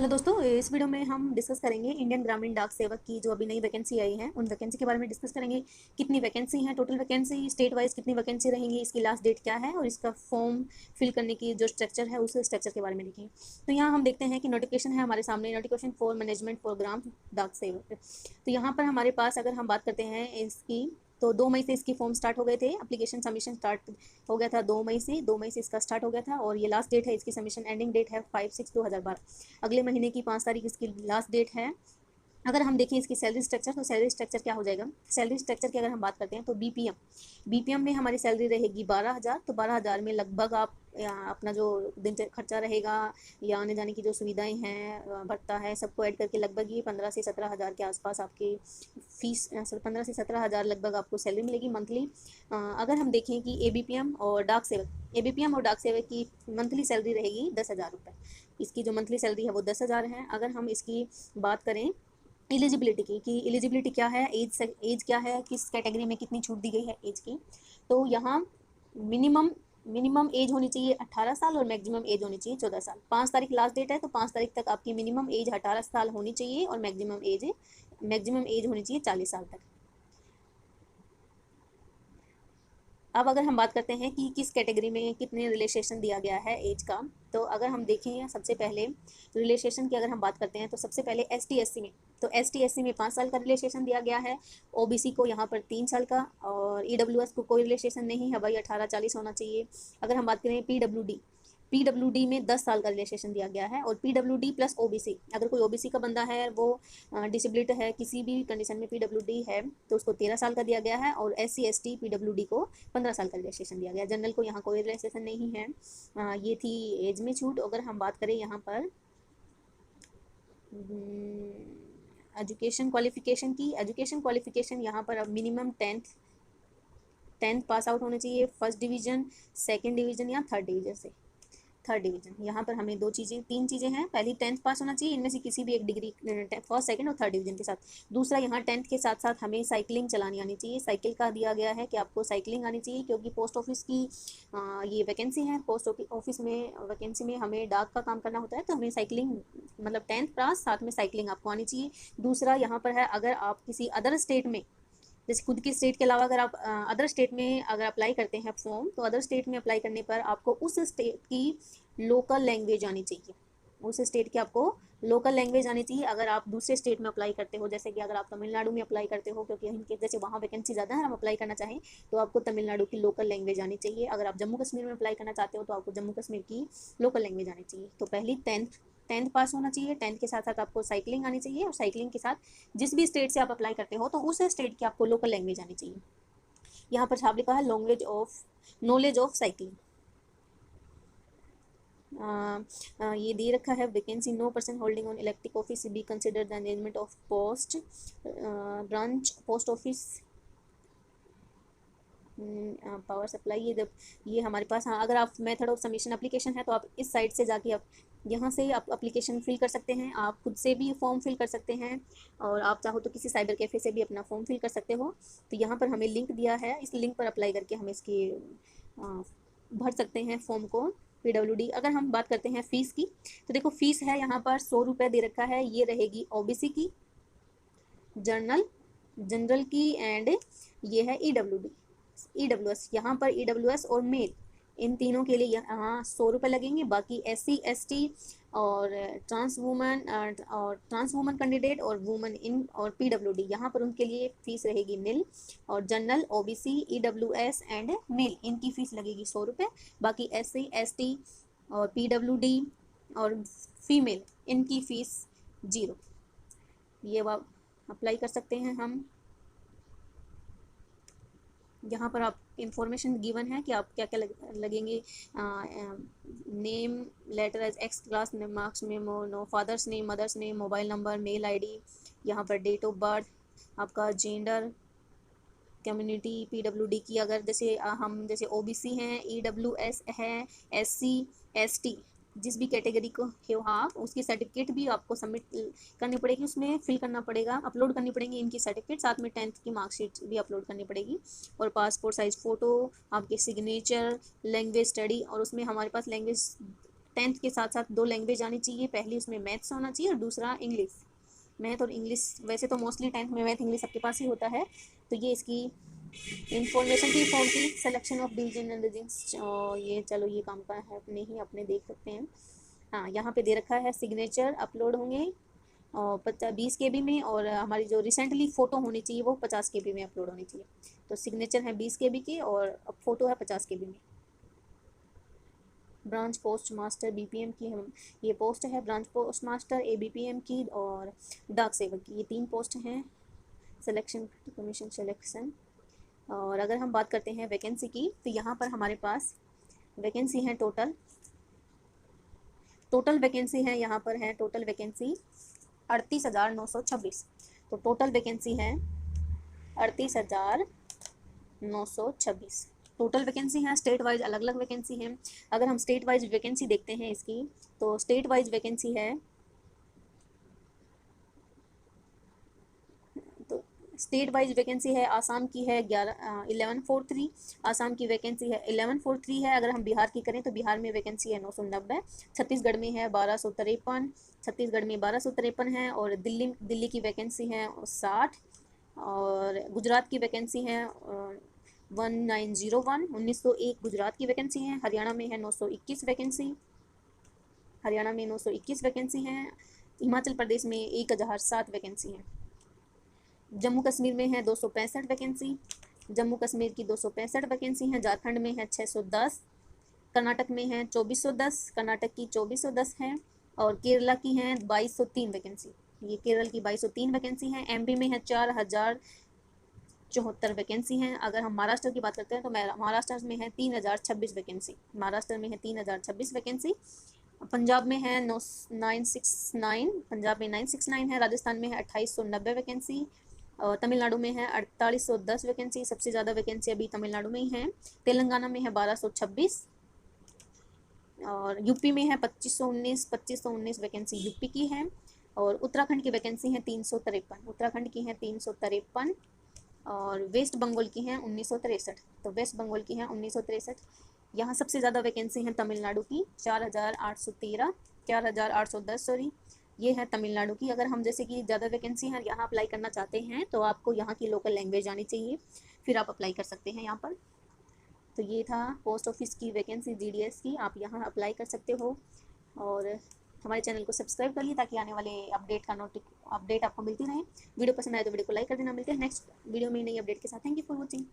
Hello दोस्तों, इस video में हम डिस्कस करेंगे इंडियन ग्रामीण डाक सेवक की जो अभी नई वैकेंसी आई है उन वैकेंसी के बारे में डिस्कस करेंगे। कितनी वैकेंसी है, टोटल वैकेंसी स्टेट वाइज कितनी वैकेंसी रहेंगी, इसकी लास्ट डेट क्या है और इसका फॉर्म फिल करने की जो स्ट्रक्चर है उस स्ट्रक्चर के बारे में देखेंगे। तो यहाँ हम देखते हैं कि नोटिफिकेशन है हमारे सामने, नोटिफिकेशन फॉर मैनेजमेंट प्रोग्राम डाक सेवक। तो यहाँ पर हमारे पास अगर हम बात करते हैं इसकी, तो 2 मई से इसकी फॉर्म स्टार्ट हो गए थे, एप्लीकेशन सबमिशन स्टार्ट हो गया था 2 मई से इसका स्टार्ट हो गया था और ये लास्ट डेट है इसकी सबमिशन, एंडिंग डेट है 5/6/2012। अगले महीने की 5 तारीख इसकी लास्ट डेट है। अगर हम देखें इसकी सैलरी स्ट्रक्चर, तो सैलरी स्ट्रक्चर क्या हो जाएगा, सैलरी स्ट्रक्चर की अगर हम बात करते हैं तो बीपीएम में हमारी सैलरी रहेगी 12,000। तो 12,000 में लगभग आप अपना जो दिन खर्चा रहेगा या आने जाने की जो सुविधाएं हैं, भत्ता है, सबको ऐड करके लगभग ये 15 से 17 हज़ार के आसपास आपकी फीस, 15 से 17 हज़ार लगभग आपको सैलरी मिलेगी मंथली। अगर हम देखें कि एबीपीएम और डाक सेवक की मंथली सैलरी रहेगी 10,000 रुपये। इसकी जो मंथली सैलरी है वो 10,000 है। अगर हम इसकी बात करें एलिजिबिलिटी की, कि एलिजिबिलिटी क्या है, एज क्या है, किस कैटेगरी में कितनी छूट दी गई है एज की, तो यहाँ मिनिमम मिनिमम एज होनी चाहिए 18 साल और मैक्सिमम एज होनी चाहिए 14 साल। 5 तारीख लास्ट डेट है, तो 5 तारीख तक आपकी मिनिमम एज 18 साल होनी चाहिए और मैक्सिमम एज होनी चाहिए 40 साल तक। अब अगर हम बात करते हैं कि किस कैटेगरी में कितने रिलैक्सेशन दिया गया है एज का, तो अगर हम देखें सबसे पहले रिलैक्सेशन की अगर हम बात करते हैं तो सबसे पहले एसटी एससी में, तो एसटी एससी में 5 साल का रिलैक्सेशन दिया गया है। ओबीसी को यहाँ पर 3 साल का, और ईडब्ल्यूएस को कोई रिलैक्सेशन नहीं है भाई, 18-40 होना चाहिए। अगर हम बात करें पीडब्ल्यूडी में 10 साल का रिलैक्सेशन दिया गया है। और पीडब्ल्यूडी प्लस ओबीसी, अगर कोई ओबीसी का बंदा है, वो डिसेबिलिट है, किसी भी कंडीशन में पीडब्ल्यूडी है, तो उसको 13 साल का दिया गया है। और SC ST पीडब्ल्यूडी को 15 साल का रिलैक्सेशन दिया गया। जनरल को यहाँ कोई रिलैक्सेशन नहीं है। ये थी एज में छूट। अगर हम बात करें यहाँ पर एजुकेशन क्वालिफिकेशन यहाँ पर अब मिनिमम टेंथ पास आउट होने चाहिए, फर्स्ट डिवीजन, सेकंड डिवीजन या थर्ड डिवीजन। यहाँ पर हमें तीन चीज़ें हैं। पहली 10th पास होना चाहिए, इनमें से किसी भी एक डिग्री, फर्स्ट सेकंड और थर्ड डिवीजन के साथ। दूसरा, यहाँ 10th के साथ साथ हमें साइकिलिंग चलानी आनी चाहिए। साइकिल का दिया गया है कि आपको साइकिलिंग आनी चाहिए, क्योंकि पोस्ट ऑफिस की ये वैकेंसी है। पोस्ट ऑफिस में वैकेंसी में हमें डाक का काम करना होता है, तो हमें साइकिलिंग मतलब 10th पास साथ में साइकिलिंग आपको आनी चाहिए। दूसरा यहाँ पर है, अगर आप किसी अदर स्टेट में, जैसे खुद की स्टेट के अलावा अगर आप अदर स्टेट में अगर अप्लाई करते हैं फॉर्म, तो अदर स्टेट में अप्लाई करने पर आपको उस स्टेट की लोकल लैंग्वेज आनी चाहिए। उस स्टेट की आपको लोकल लैंग्वेज आनी चाहिए अगर आप दूसरे स्टेट में अप्लाई करते हो। जैसे कि अगर आप तमिलनाडु में अप्लाई करते हो, क्योंकि इनके जैसे वहाँ वैकेंसी ज़्यादा है, हम अप्लाई करना चाहें तो आपको तमिलनाडु की लोकल लैंग्वेज आनी चाहिए। अगर आप जम्मू कश्मीर में अप्लाई करना चाहते हो तो आपको जम्मू कश्मीर की लोकल लैंग्वेज आनी चाहिए। तो पहली टेंथ पास होना चाहिए, 10th के साथ साथ आपको साइकिलिंग आनी चाहिए, और साइकिलिंग के साथ जिस भी स्टेट से आप अप्लाई करते हो तो उस स्टेट की आपको लोकल लैंग्वेज आनी चाहिए। यहाँ पर छाप लिखा है नॉलेज ऑफ साइकिलिंग। ये दे रखा है vacancy, no person holding on elective office be consider the arrangement of post branch post office power supply. ये हमारे पास, हाँ, अगर आप मेथड ऑफ सबमिशन एप्लीकेशन है तो आप इस साइट से जाके आप यहाँ से आप एप्लीकेशन फिल कर सकते हैं। आप खुद से भी फॉर्म फिल कर सकते हैं, और आप चाहो तो किसी साइबर कैफ़े से भी अपना फॉर्म फिल कर सकते हो। तो यहाँ पर हमें लिंक दिया है, इस लिंक पर अप्लाई करके हम इसकी भर सकते हैं फॉर्म को, PWD। अगर हम बात करते हैं फ़ीस की, तो देखो फ़ीस है यहाँ पर 100 रुपये दे रखा है। ये रहेगी ओबीसी की, जनरल की, एंड ये है ईडब्ल्यूएस। यहाँ पर ईडब्ल्यूएस और मेल, इन तीनों के लिए यहाँ 100 रुपये लगेंगे। बाकी SC ST और ट्रांस वुमन कैंडिडेट और वुमन इन और PWD, यहाँ पर उनके लिए फ़ीस रहेगी निल। और general, OBC, EWS and male, इनकी फ़ीस लगेगी 100 रुपये। बाकी SC ST और PWD और फीमेल, इनकी फ़ीस 0। ये अप्लाई कर सकते हैं हम। यहाँ पर आप इंफॉर्मेशन गिवन है कि आप क्या क्या लगेंगे। Name, letter age X class, marks में no, father's name, mother's name, mobile number, mail ID, यहाँ पर डेट ऑफ बर्थ, आपका जेंडर, कम्युनिटी PWD की, अगर जैसे हम जैसे OBC हैं, EWS है, SC ST, जिस भी कैटेगरी को हो आप, उसकी सर्टिफिकेट भी आपको सबमिट करनी पड़ेगी, उसमें फिल करना पड़ेगा, अपलोड करनी पड़ेगी इनकी सर्टिफिकेट, साथ में 10th की मार्कशीट भी अपलोड करनी पड़ेगी, और पासपोर्ट साइज फ़ोटो, आपके सिग्नेचर, लैंग्वेज स्टडी। और उसमें हमारे पास लैंग्वेज 10th के साथ साथ 2 लैंग्वेज आनी चाहिए, पहली उसमें मैथ्स होना चाहिए और दूसरा इंग्लिश। मैथ और इंग्लिश, वैसे तो मोस्टली 10th में मैथ इंग्लिश सबके पास ही होता है। तो ये इसकी इंफॉर्मेशन थी फॉर्म की। Selection of division and regions, ये चलो ये काम का है, अपने देख सकते हैं। हाँ, यहाँ पे दे रखा है सिग्नेचर अपलोड होंगे और 20 KB में, और हमारी जो रिसेंटली फ़ोटो होनी चाहिए वो 50 KB में अपलोड होनी चाहिए। तो सिग्नेचर है 20 KB की और अब फ़ोटो है 50 KB में। ब्रांच पोस्ट मास्टर BPM की हम ये पोस्ट है, ब्रांच पोस्ट मास्टर ABPM की और डाक सेवक की, ये 3 पोस्ट हैं। Selection commission selection. और अगर हम बात करते हैं वैकेंसी की, तो यहाँ पर हमारे पास वैकेंसी है टोटल वैकेंसी है, यहाँ पर है टोटल वैकेंसी 38,926। तो टोटल वैकेंसी है 38,926 टोटल वैकेंसी है। स्टेट वाइज अलग अलग वैकेंसी है। अगर हम स्टेट वाइज वैकेंसी देखते हैं इसकी, तो स्टेट वाइज वैकेंसी है, तो स्टेट वाइज वैकेंसी है, आसाम की है 1143, आसाम की वैकेंसी है 1143 है। अगर हम बिहार की करें तो बिहार में वैकेंसी है 990, छत्तीसगढ़ में है 1253, छत्तीसगढ़ में 1253 है। और दिल्ली की वैकेंसी है 60, और गुजरात की वैकेंसी है 1901, 1901 गुजरात की वैकेंसी है। हरियाणा में है 921 वैकेंसी, हरियाणा में 921 वैकेंसी है। हिमाचल प्रदेश में 1007 वैकेंसी है। जम्मू कश्मीर में है 265 वैकेंसी, जम्मू कश्मीर की 265 वैकेंसी है। झारखंड में है 610, कर्नाटक में है 2410, कर्नाटक की 2410 है। और केरला की है 2203 वैकेंसी, ये केरल की 2203 वैकेंसी है। MP में है 4074 वैकेंसी हैं। अगर हम महाराष्ट्र की बात करते हैं तो महाराष्ट्र में है 3026 वैकेंसी, महाराष्ट्र में है 3026 वैकेंसी। पंजाब में है 969, पंजाब में 969 है। राजस्थान में है 2890 वैकेंसी, और तमिलनाडु में है 4810 वैकेंसी, सबसे ज़्यादा वैकेंसी अभी तमिलनाडु में ही है। तेलंगाना में है 1226, और यूपी में है 2519 वैकेंसी यूपी की है। और उत्तराखंड की वैकेंसी है 353, उत्तराखंड की है 353। और वेस्ट बंगाल की हैं 1963, तो वेस्ट बंगाल की हैं 1963। यहाँ सबसे ज़्यादा वैकेंसी हैं तमिलनाडु की 4813, 4810 सॉरी, ये है तमिलनाडु की। अगर हम जैसे कि ज़्यादा वैकेंसी है यहाँ अप्लाई करना चाहते हैं तो आपको यहाँ की लोकल लैंग्वेज आनी चाहिए, फिर आप अप्लाई कर सकते हैं यहाँ पर। तो ये था पोस्ट ऑफिस की वैकेंसी GDS की, आप यहाँ अप्लाई कर सकते हो। और हमारे चैनल को सब्सक्राइब करिए ताकि आने वाले अपडेट आपको मिलती रहे। वीडियो पसंद आए तो वीडियो को लाइक कर देना। मिलते हैं नेक्स्ट वीडियो में नई अपडेट के साथ। Thank you for watching.